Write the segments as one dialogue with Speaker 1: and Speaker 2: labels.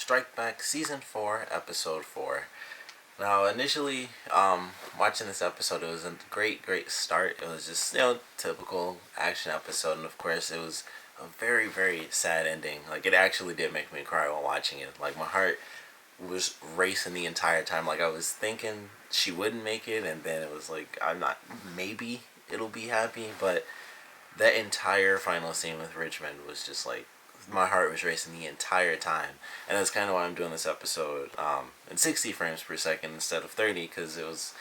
Speaker 1: Strike Back Season 4, Episode 4. Now, initially, watching this episode, it was a great start. It was just, typical action episode, and of course, it was a very sad ending. Like, it actually did make me cry while watching it. Like, my heart was racing the entire time. Like, I was thinking she wouldn't make it, and then it was like, maybe it'll be happy, but that entire final scene with Richmond was just like, my heart was racing the entire time, and that's kind of why I'm doing this episode in 60 frames per second instead of 30, because it was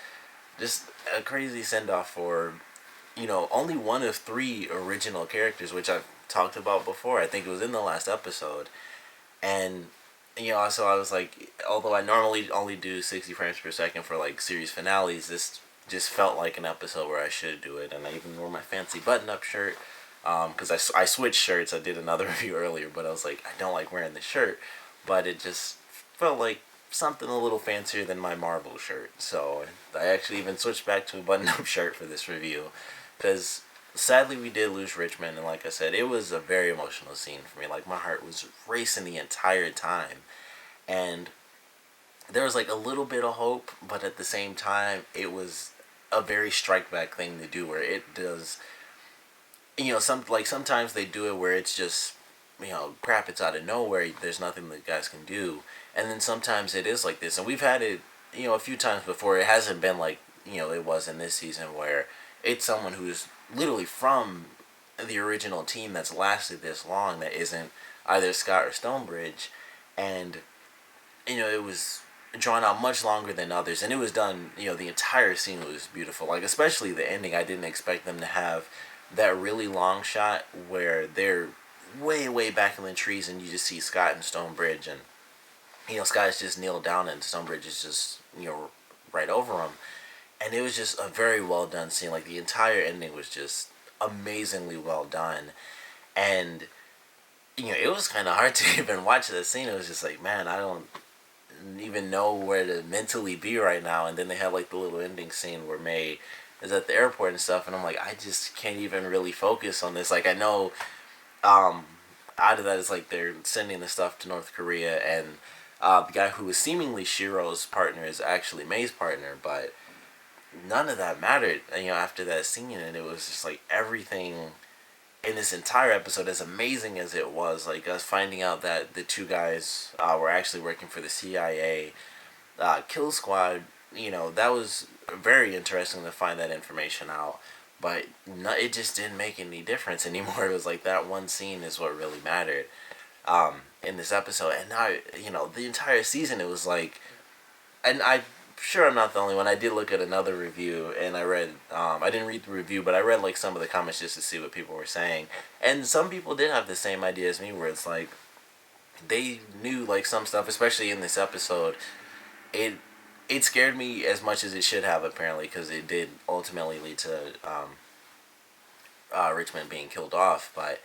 Speaker 1: just a crazy send off for only one of three original characters, which I've talked about before. I think it was in the last episode, and so I was like, although I normally only do 60 frames per second for like series finales, this just felt like an episode where I should do it, and I even wore my fancy button-up shirt because I switched shirts. I did another review earlier, but I was like, I don't like wearing the shirt, but it just felt like something a little fancier than my Marvel shirt. So I actually even switched back to a button-up shirt for this review, because sadly we did lose Richmond, and like I said, it was a very emotional scene for me. Like, my heart was racing the entire time, and there was like a little bit of hope, but at the same time, it was a very strike back thing to do, where it does, sometimes they do it where it's just, crap, it's out of nowhere, there's nothing the guys can do, and then sometimes it is like this, and we've had it, a few times before. It hasn't been like, it was in this season, where it's someone who's literally from the original team that's lasted this long, that isn't either Scott or Stonebridge, and it was drawn out much longer than others, and it was done, the entire scene was beautiful. Like, especially the ending, I didn't expect them to have that really long shot where they're way back in the trees, and you just see Scott and Stonebridge, and Scott is just kneeled down, and Stonebridge is just right over him, and it was just a very well done scene. Like, the entire ending was just amazingly well done, and it was kind of hard to even watch the scene. It was just like, man, I don't even know where to mentally be right now. And then they had like the little ending scene where May is at the airport and stuff, and I'm like, I just can't even really focus on this. Like, I know out of that is like they're sending the stuff to North Korea, and the guy who was seemingly Shiro's partner is actually May's partner, but none of that mattered, after that scene. And it was just like, everything in this entire episode, as amazing as it was, like us finding out that the two guys were actually working for the CIA kill squad, that was very interesting to find that information out. But it just didn't make any difference anymore. It was like, that one scene is what really mattered in this episode. And now, the entire season, it was like, and I'm sure I'm not the only one. I did look at another review, and I read, I didn't read the review, but I read like some of the comments just to see what people were saying. And some people did have the same idea as me, where it's like, they knew like some stuff, especially in this episode. It scared me as much as it should have, apparently, because it did ultimately lead to Richmond being killed off. But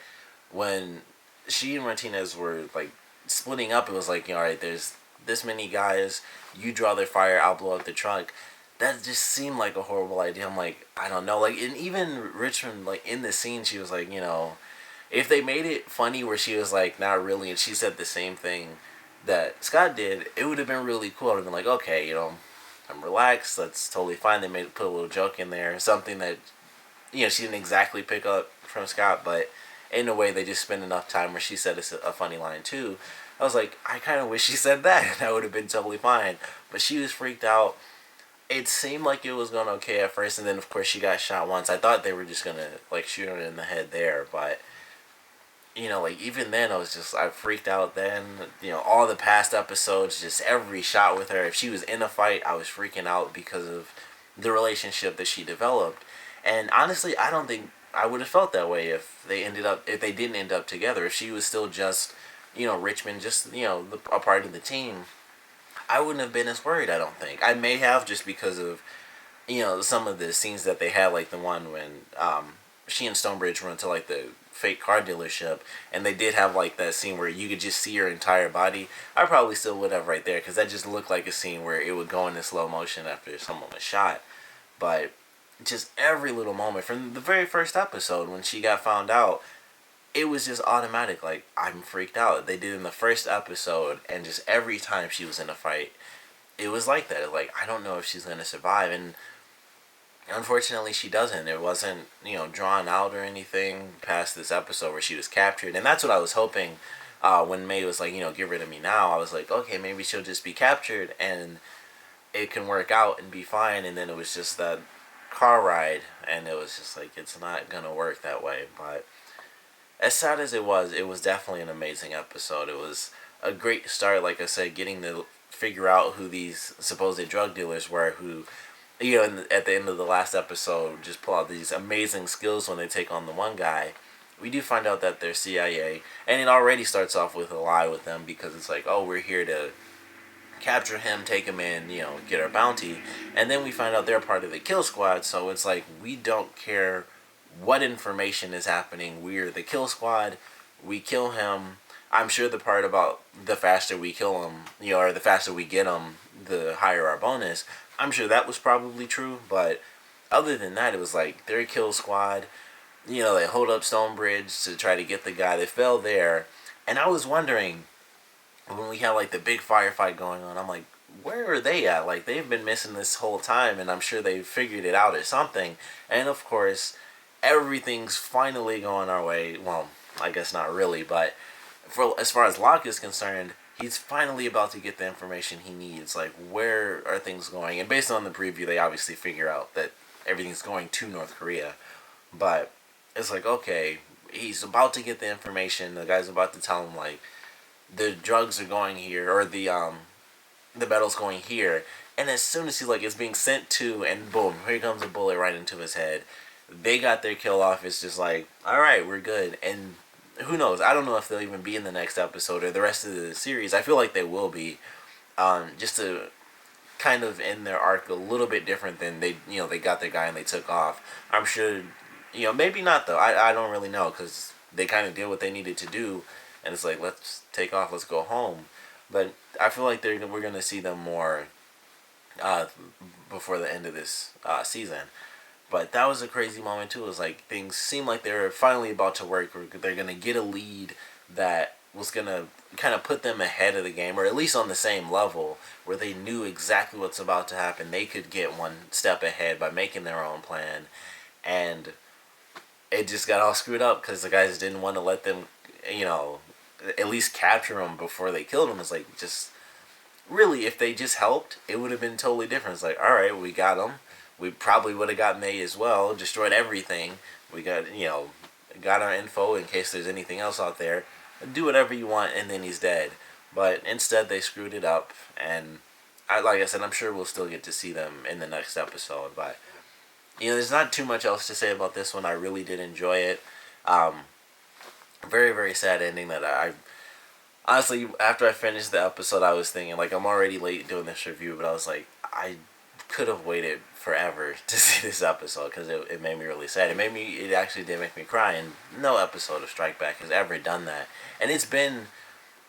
Speaker 1: when she and Martinez were like splitting up, it was like, all right, there's this many guys, you draw their fire, I'll blow up the trunk. That just seemed like a horrible idea. I'm like, I don't know. Like, and even Richmond, like in the scene, she was like, if they made it funny where she was like, not really, and she said the same thing that Scott did, it would have been really cool. I would have been like, okay, I'm relaxed, that's totally fine. They put a little joke in there, something that, she didn't exactly pick up from Scott, but in a way they just spent enough time where she said a funny line too. I was like, I kind of wish she said that, and that would have been totally fine. But she was freaked out. It seemed like it was going okay at first, and then of course she got shot once. I thought they were just gonna like shoot her in the head there, but like even then I freaked out then. All the past episodes, just every shot with her, if she was in a fight, I was freaking out because of the relationship that she developed. And honestly, I don't think I would have felt that way if they didn't end up together. If she was still just, Richmond, just, a part of the team, I wouldn't have been as worried, I don't think. I may have, just because of, some of the scenes that they had, like the one when she and Stonebridge went to like the fake car dealership, and they did have like that scene where you could just see her entire body. I probably still would have right there, because that just looked like a scene where it would go into slow motion after someone was shot. But just every little moment from the very first episode when she got found out, it was just automatic. Like, I'm freaked out. They did in the first episode, and just every time she was in a fight, it was like that. Like, I don't know if she's gonna survive, and unfortunately, she doesn't. It wasn't, drawn out or anything past this episode where she was captured, and that's what I was hoping. When May was like, get rid of me now, I was like, okay, maybe she'll just be captured and it can work out and be fine. And then it was just that car ride, and it was just like, it's not gonna work that way. But as sad as it was definitely an amazing episode. It was a great start, like I said, getting to figure out who these supposed drug dealers were, who, at the end of the last episode, just pull out these amazing skills when they take on the one guy. We do find out that they're CIA, and it already starts off with a lie with them, because it's like, oh, we're here to capture him, take him in, get our bounty. And then we find out they're part of the kill squad, so it's like, we don't care what information is happening. We're the kill squad. We kill him. I'm sure the part about the faster we kill him, or the faster we get him, the higher our bonus, I'm sure that was probably true. But other than that, it was like, they're a kill squad. They hold up Stonebridge to try to get the guy. They fell there. And I was wondering, when we had like the big firefight going on, I'm like, where are they at? Like, they've been missing this whole time, and I'm sure they figured it out or something. And of course, everything's finally going our way. Well, I guess not really, but as far as Locke is concerned, he's finally about to get the information he needs. Like, where are things going? And based on the preview, they obviously figure out that everything's going to North Korea. But it's like, okay, he's about to get the information. The guy's about to tell him, like, the drugs are going here, or the metal's going here. And as soon as he's like, it's being sent to, and boom, here comes a bullet right into his head. They got their kill off. It's just like, all right, we're good. And who knows? I don't know if they'll even be in the next episode or the rest of the series. I feel like they will be, just to kind of end their arc a little bit different than they got their guy and they took off. I'm sure, maybe not though. I don't really know, because they kind of did what they needed to do, and it's like, let's take off, let's go home. But I feel like we're gonna see them more before the end of this season. But that was a crazy moment too. It was like, things seemed like they were finally about to work. They're gonna get a lead that was gonna kind of put them ahead of the game, or at least on the same level, where they knew exactly what's about to happen. They could get one step ahead by making their own plan, and it just got all screwed up because the guys didn't want to let them, at least capture him before they killed him. It's like, just really, if they just helped, it would have been totally different. It's like, all right, we got him. We probably would have got May as well, destroyed everything. We got, got our info in case there's anything else out there. Do whatever you want, and then he's dead. But instead, they screwed it up, and like I said, I'm sure we'll still get to see them in the next episode. But there's not too much else to say about this one. I really did enjoy it. Very, very sad ending that I honestly, after I finished the episode, I was thinking, like, I'm already late doing this review, but I was like, I could have waited forever to see this episode, because it made me really sad. It actually did make me cry, and no episode of Strike Back has ever done that. And it's been,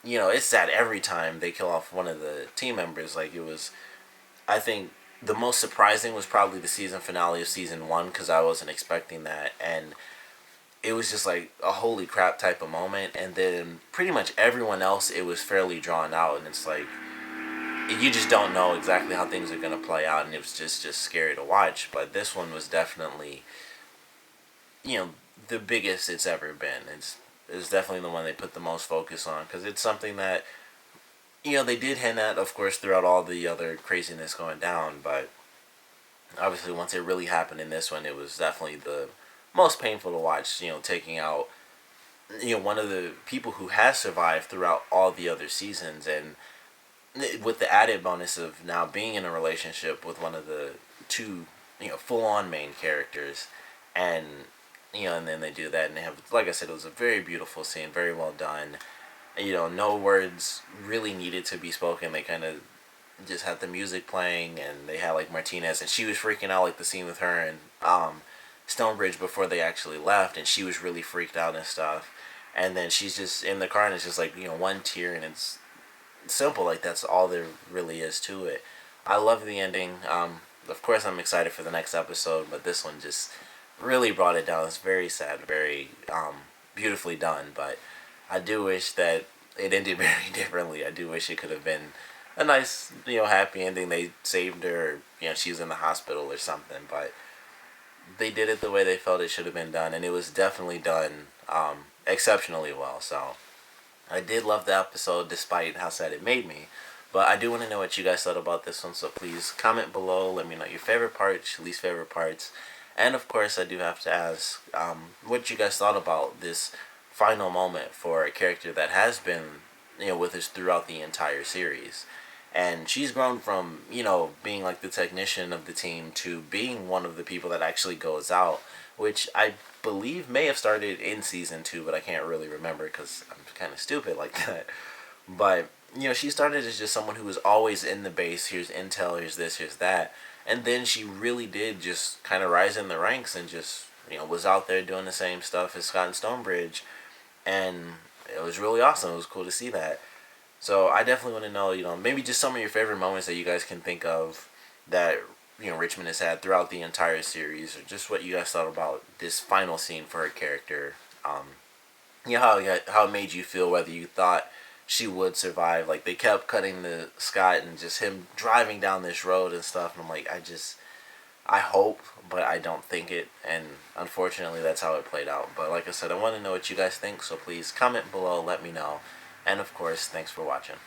Speaker 1: it's sad every time they kill off one of the team members. Like, it was, I think, the most surprising was probably the season finale of season 1, because I wasn't expecting that, and it was just like a holy crap type of moment. And then pretty much everyone else, it was fairly drawn out, and it's like, you just don't know exactly how things are going to play out, and it was just scary to watch. But this one was definitely, the biggest it's ever been. It's definitely the one they put the most focus on, because it's something that, they did hint at, of course, throughout all the other craziness going down, but obviously once it really happened in this one, it was definitely the most painful to watch, taking out, one of the people who has survived throughout all the other seasons, and with the added bonus of now being in a relationship with one of the two, full-on main characters, and, and then they do that, and they have, like I said, it was a very beautiful scene, very well done. No words really needed to be spoken. They kind of just had the music playing, and they had, like, Martinez, and she was freaking out, like the scene with her and Stonebridge before they actually left, and she was really freaked out and stuff. And then she's just in the car, and it's just like, one tear, and it's simple. Like, that's all there really is to it. I love the ending. Of course, I'm excited for the next episode, but this one just really brought it down. It's very sad, very beautifully done. But I do wish that it ended very differently. I do wish it could have been a nice, happy ending. They saved her, she was in the hospital or something. But they did it the way they felt it should have been done, and it was definitely done exceptionally well. So I did love the episode, despite how sad it made me. But I do want to know what you guys thought about this one, so please comment below. Let me know your favorite parts, least favorite parts. And of course, I do have to ask what you guys thought about this final moment for a character that has been, with us throughout the entire series. And she's grown from, being like the technician of the team to being one of the people that actually goes out, which I believe may have started in season 2, but I can't really remember because I'm kind of stupid like that. But, she started as just someone who was always in the base. Here's intel, here's this, here's that. And then she really did just kind of rise in the ranks and just, was out there doing the same stuff as Scott and Stonebridge. And it was really awesome. It was cool to see that. So I definitely want to know, maybe just some of your favorite moments that you guys can think of that, Richmond has had throughout the entire series, or just what you guys thought about this final scene for her character. How it made you feel, whether you thought she would survive. Like, they kept cutting the Scott and just him driving down this road and stuff, and I'm like, I hope, but I don't think it, and unfortunately that's how it played out. But like I said, I want to know what you guys think, so please comment below, let me know, and of course, thanks for watching.